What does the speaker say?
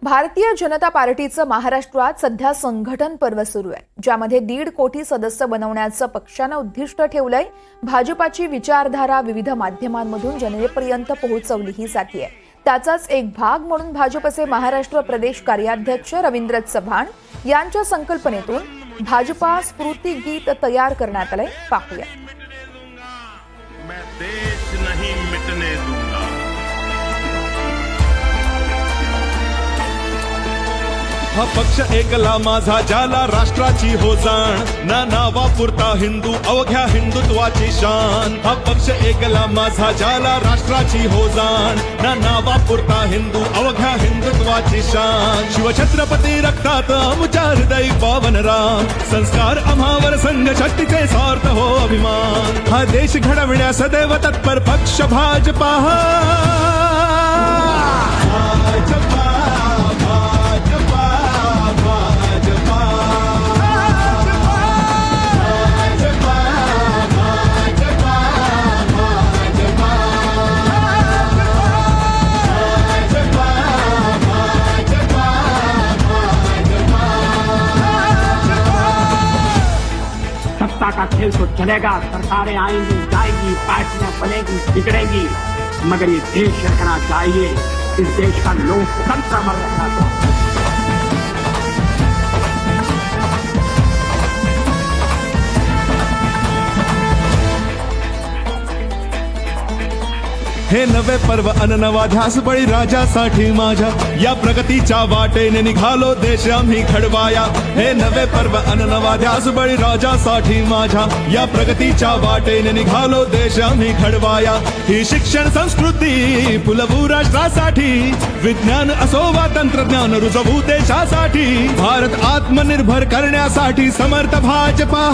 भारतीय जनता पार्टीचं महाराष्ट्रात सध्या संघटन पर्व सुरू आहे, ज्यामध्ये 1.5 कोटी सदस्य बनवण्याचं पक्षानं उद्दिष्ट ठेवलंय। भाजपाची विचारधारा विविध माध्यमांमधून जनतेपर्यंत पोहोचवली जाते। त्याचाच एक भाग म्हणून भाजपचे महाराष्ट्र प्रदेश कार्याध्यक्ष रवींद्र चव्हाण यांच्या संकल्पनेतून भाजपा स्मृती गीत तयार करण्यात आलंय। पाहूया। मैं देश नहीं मिटने दूंगा। हा पक्ष एकला माझा ज्याला राष्ट्राची हो जाण, ना नावापुरता हिंदू अवघ्या हिंदुत्वाची शान। हा पक्ष एकला माझा ज्याला राष्ट्राची हो जाण, ना नावापुरता हिंदू अवघ्या हिंदुत्वाची शान। शिवछत्रपती रक्तात आमच्या हृदय पावन राम, संस्कार आम्हावर संघ शक्तीचे सार्थ हो अभिमान। हा देश घडविण्या सदैव तत्पर पक्ष भाजपा। सत्ता का खेल तो चलेगा, सरकारें आएंगी जाएंगी, पार्टियां बनेगी बिगड़ेंगी, मगर ये देश रखना चाहिए। इस देश का लोकतंत्र अमर रहना चाहिए। हे नवे पर्व अन नवा ध्यास बळी राजासाठी माझ्या, या प्रगतीच्या वाटेने निघालो देश आम्ही घडवाया। हे नवे पर्व अन नवा ध्यास बळी राजासाठी माझ्या, या प्रगतीच्या वाटेने निघालो देश आम्ही घडवाया। ही शिक्षण संस्कृती फुलवू राष्ट्रासाठी, विज्ञान असो वा तंत्रज्ञान रुजवू देशासाठी। भारत आत्मनिर्भर करण्यासाठी समर्थ भाजपा।